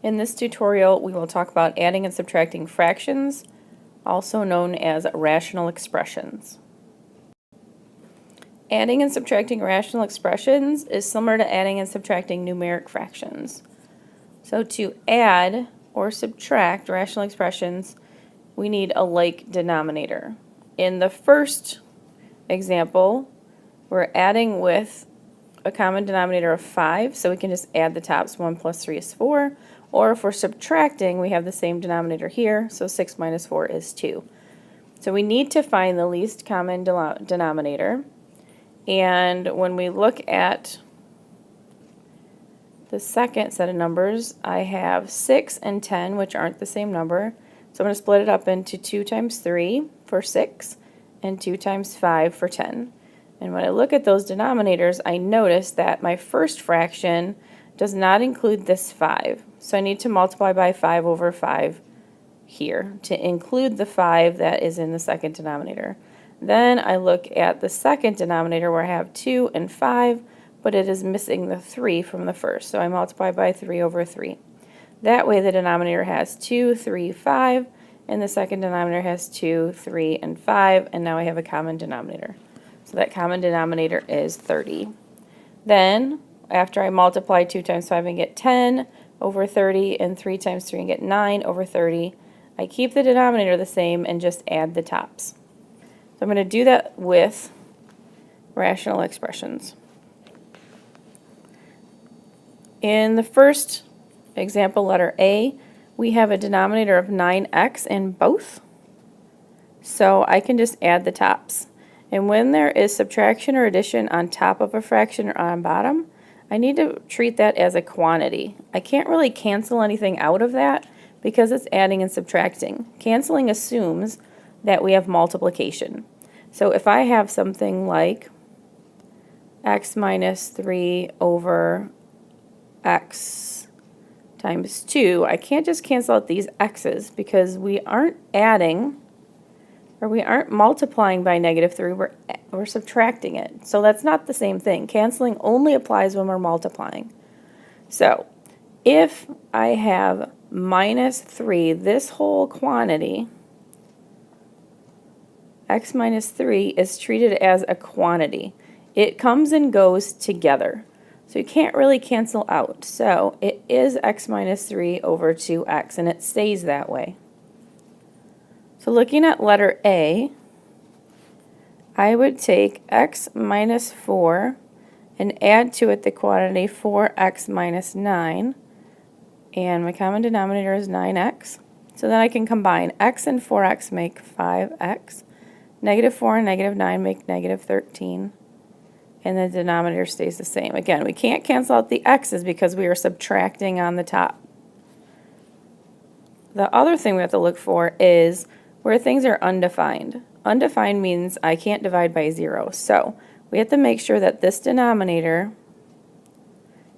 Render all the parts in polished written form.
In this tutorial, we will talk about adding and subtracting fractions, also known as rational expressions. Adding and subtracting rational expressions is similar to adding and subtracting numeric fractions. So to add or subtract rational expressions, we need a like denominator. In the first example, we're adding with a common denominator of 5, so we can just add the tops. 1 plus 3 is 4. Or if we're subtracting, we have the same denominator here, so 6 minus 4 is 2. So we need to find the least common denominator. And when we look at the second set of numbers, I have 6 and 10, which aren't the same number. So I'm going to split it up into 2 times 3 for 6 and 2 times 5 for 10. And when I look at those denominators, I notice that my first fraction does not include this 5. So I need to multiply by 5 over 5 here to include the 5 that is in the second denominator. Then I look at the second denominator where I have 2 and 5, but it is missing the 3 from the first. So I multiply by 3 over 3. That way the denominator has 2, 3, 5, and the second denominator has 2, 3, and 5, and now I have a common denominator. So that common denominator is 30. Then, after I multiply 2 times 5 and get 10 over 30, and 3 times 3 and get 9 over 30, I keep the denominator the same and just add the tops. So I'm going to do that with rational expressions. In the first example, letter A, we have a denominator of 9x in both, so I can just add the tops. And when there is subtraction or addition on top of a fraction or on bottom, I need to treat that as a quantity. I can't really cancel anything out of that because it's adding and subtracting. Canceling assumes that we have multiplication. So if I have something like x minus 3 over x times 2, I can't just cancel out these x's because we aren't adding or we aren't multiplying by negative 3, we're subtracting it. So that's not the same thing. Canceling only applies when we're multiplying. So if I have minus 3, this whole quantity, x minus 3 is treated as a quantity. It comes and goes together. So you can't really cancel out. So it is x minus 3 over 2x, and it stays that way. So looking at letter A, I would take x minus 4 and add to it the quantity 4x minus 9, and my common denominator is 9x. So then I can combine x and 4x make 5x, negative 4 and negative 9 make negative 13, and the denominator stays the same. Again, we can't cancel out the x's because we are subtracting on the top. The other thing we have to look for is where things are undefined. Undefined means I can't divide by 0. So we have to make sure that this denominator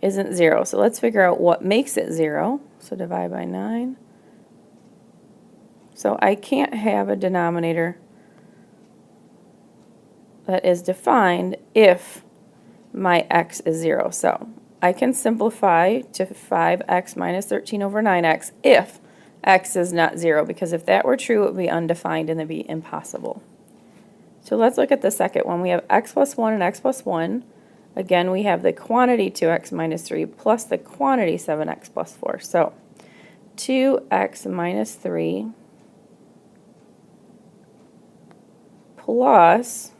isn't 0. So let's figure out what makes it 0. So divide by 9. So I can't have a denominator that is defined if my x is 0. So I can simplify to 5x minus 13 over 9x if x is not 0, because if that were true, it would be undefined and it would be impossible. So let's look at the second one. We have x plus 1 and x plus 1. Again, we have the quantity 2x minus 3 plus the quantity 7x plus 4. So 2x minus 3 plus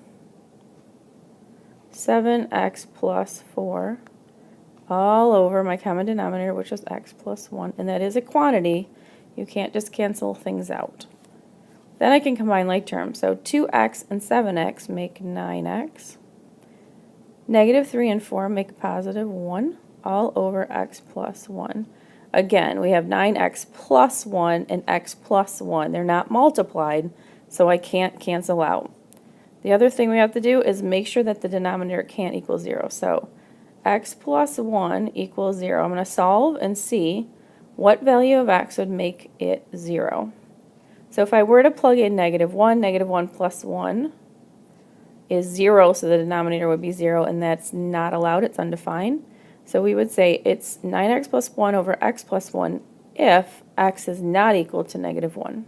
7x plus 4 all over my common denominator, which is x plus 1, and that is a quantity. You can't just cancel things out. Then I can combine like terms. So 2x and 7x make 9x. Negative 3 and 4 make positive 1 all over x plus 1. Again, we have 9x plus 1 and x plus 1. They're not multiplied, so I can't cancel out. The other thing we have to do is make sure that the denominator can't equal 0. So x plus 1 equals 0. I'm going to solve and see what value of x would make it 0. So if I were to plug in negative 1 plus 1 is 0, so the denominator would be 0, and that's not allowed, it's undefined. So we would say it's 9x plus 1 over x plus 1 if x is not equal to negative 1.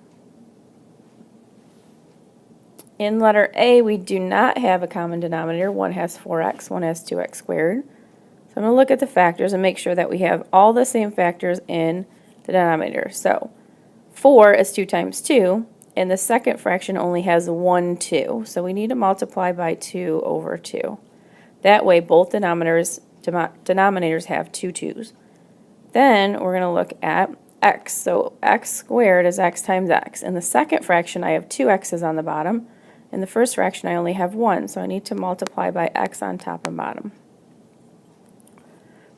In letter A, we do not have a common denominator. One has 4x, one has 2x squared. So I'm going to look at the factors and make sure that we have all the same factors in the denominator. So 4 is 2 times 2, and the second fraction only has 1, 2. So we need to multiply by 2 over 2. That way both denominators have 2 2's. Then we're going to look at x. So x squared is x times x. In the second fraction, I have 2 x's on the bottom. In the first fraction, I only have 1, so I need to multiply by x on top and bottom.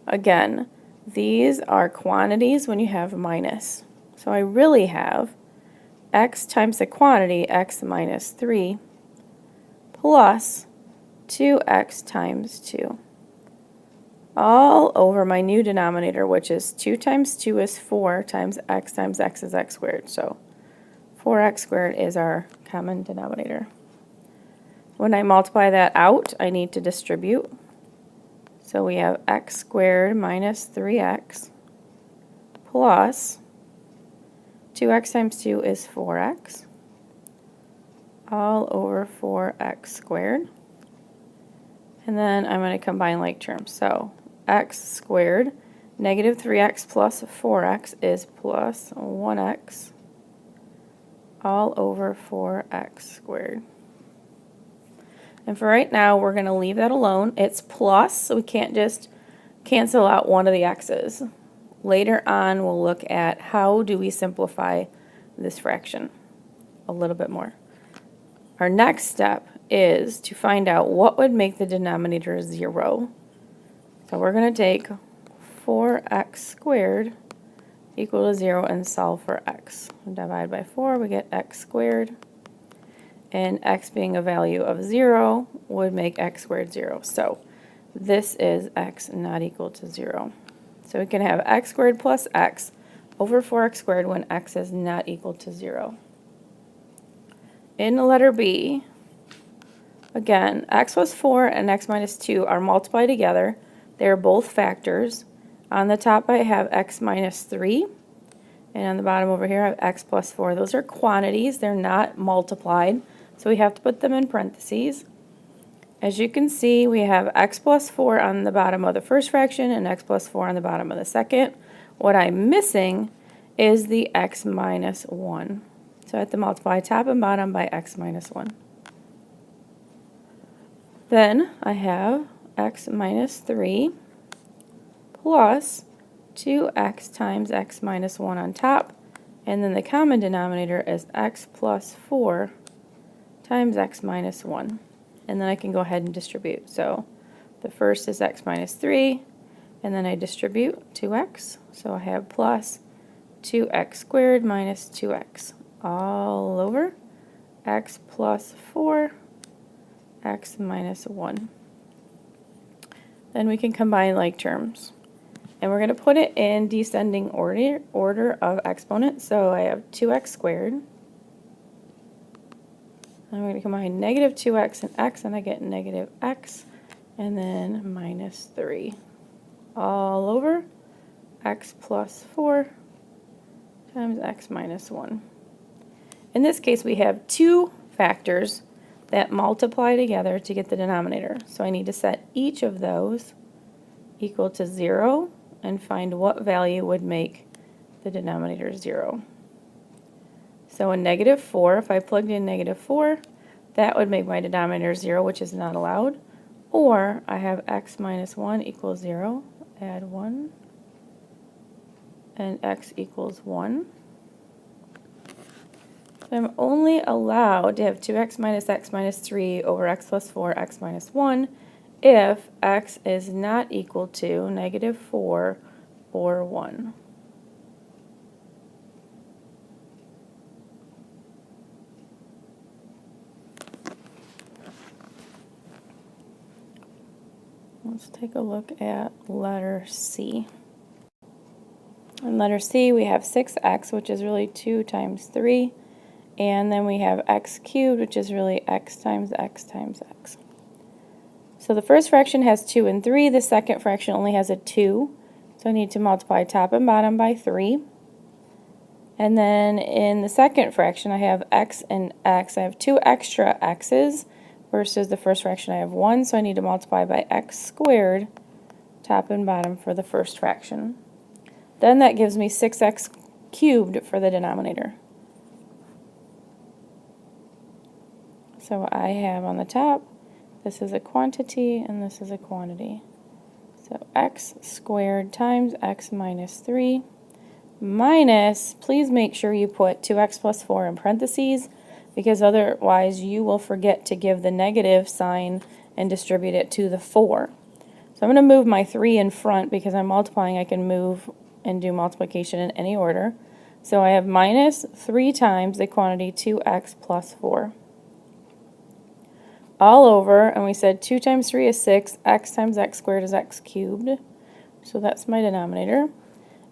Again, these are quantities when you have minus. So I really have x times the quantity, x minus 3, plus 2x times 2, all over my new denominator, which is 2 times 2 is 4 times x is x squared. So 4x squared is our common denominator. When I multiply that out, I need to distribute. So we have x squared minus 3x plus 2x times 2 is 4x, all over 4x squared. And then I'm going to combine like terms. So x squared, negative 3x plus 4x is plus 1x, all over 4x squared. And for right now, we're going to leave that alone. It's plus, so we can't just cancel out one of the x's. Later on, we'll look at how do we simplify this fraction a little bit more. Our next step is to find out what would make the denominator 0. So we're going to take 4x squared equal to 0 and solve for x. Divide by 4, we get x squared. And x being a value of 0 would make x squared 0. So this is x not equal to 0. So we can have x squared plus x over 4x squared when x is not equal to 0. In the letter B, again, x plus 4 and x minus 2 are multiplied together. They are both factors. On the top I have x minus 3, and on the bottom over here I have x plus 4. Those are quantities. They're not multiplied, so we have to put them in parentheses. As you can see, we have x plus 4 on the bottom of the first fraction and x plus 4 on the bottom of the second. What I'm missing is the x minus 1. So I have to multiply top and bottom by x minus 1. Then I have x minus 3 plus 2x times x minus 1 on top. And then the common denominator is x plus 4 times x minus 1. And then I can go ahead and distribute. So the first is x minus 3, and then I distribute 2x. So I have plus 2x squared minus 2x all over x plus 4, x minus 1. Then we can combine like terms. And we're going to put it in descending order of exponents. So I have 2x squared. I'm going to combine negative 2x and x, and I get negative x, and then minus 3. All over x plus 4 times x minus 1. In this case, we have two factors that multiply together to get the denominator. So I need to set each of those equal to 0 and find what value would make the denominator 0. So in negative 4, if I plugged in negative 4, that would make my denominator 0, which is not allowed. Or I have x minus 1 equals 0, add 1, and x equals 1. I'm only allowed to have 2x minus 3 over x plus 4, x minus 1, if x is not equal to negative 4 or 1. Let's take a look at letter C. In letter C, we have 6x, which is really 2 times 3. And then we have x cubed, which is really x times x times x. So So the first fraction has 2 and 3. The second fraction only has a 2. So I need to multiply top and bottom by 3. And then in the second fraction, I have x and x. I have 2 extra x's versus the first fraction I have 1. So I need to multiply by x squared, top and bottom, for the first fraction. Then that gives me 6x cubed for the denominator. So I have on the top, this is a quantity and this is a quantity. So x squared times x minus 3 minus, please make sure you put 2x plus 4 in parentheses, because otherwise you will forget to give the negative sign and distribute it to the 4. So I'm going to move my 3 in front because I'm multiplying. I can move and do multiplication in any order. So I have minus 3 times the quantity 2x plus 4. All over, and we said 2 times 3 is 6, x times x squared is x cubed. So that's my denominator.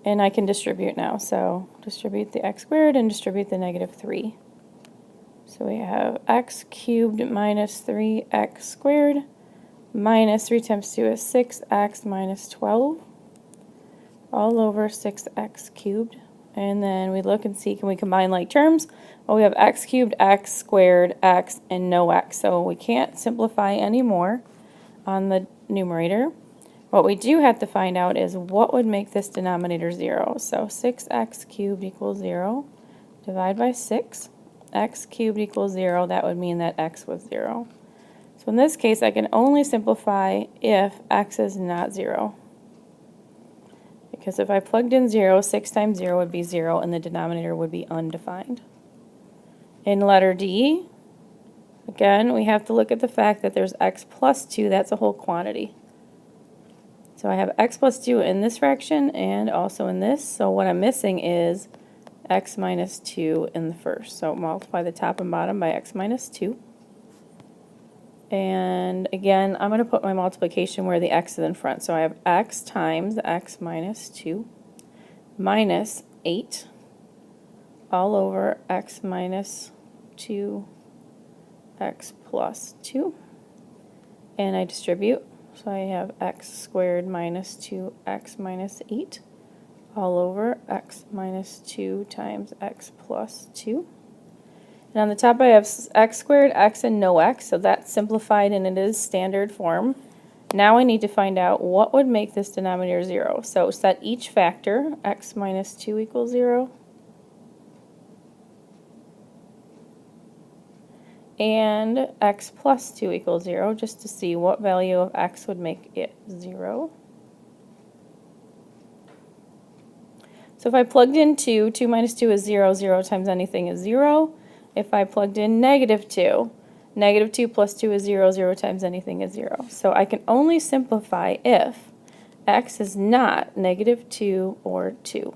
And I can distribute now. So distribute the x squared and distribute the negative 3. So we have x cubed minus 3x squared minus 3 times 2 is 6x minus 12 all over 6x cubed. And then we look and see, can we combine like terms? Well, we have x cubed, x squared, x, and no x. So we can't simplify anymore on the numerator. What we do have to find out is what would make this denominator 0. So 6x cubed equals 0. Divide by 6. X cubed equals 0. That would mean that x was 0. So in this case, I can only simplify if x is not 0. Because if I plugged in 0, 6 times 0 would be 0, and the denominator would be undefined. In letter D, again, we have to look at the fact that there's x plus 2. That's a whole quantity. So I have x plus 2 in this fraction and also in this. So what I'm missing is x minus 2 in the first. So multiply the top and bottom by x minus 2. And again, I'm going to put my multiplication where the x is in front. So I have x times x minus 2 minus 8 all over x minus 2 x plus 2. And I distribute. So I have x squared minus 2x minus 8 all over x minus 2 times x plus 2. And on the top I have x squared, x, and no x, so that's simplified and it is standard form. Now I need to find out what would make this denominator 0. So set each factor, x minus 2 equals 0, and x plus 2 equals 0, just to see what value of x would make it 0. So if I plugged in 2, 2 minus 2 is 0, 0 times anything is 0. If I plugged in negative 2 plus 2 is 0, 0 times anything is 0. So I can only simplify if x is not negative 2 or 2.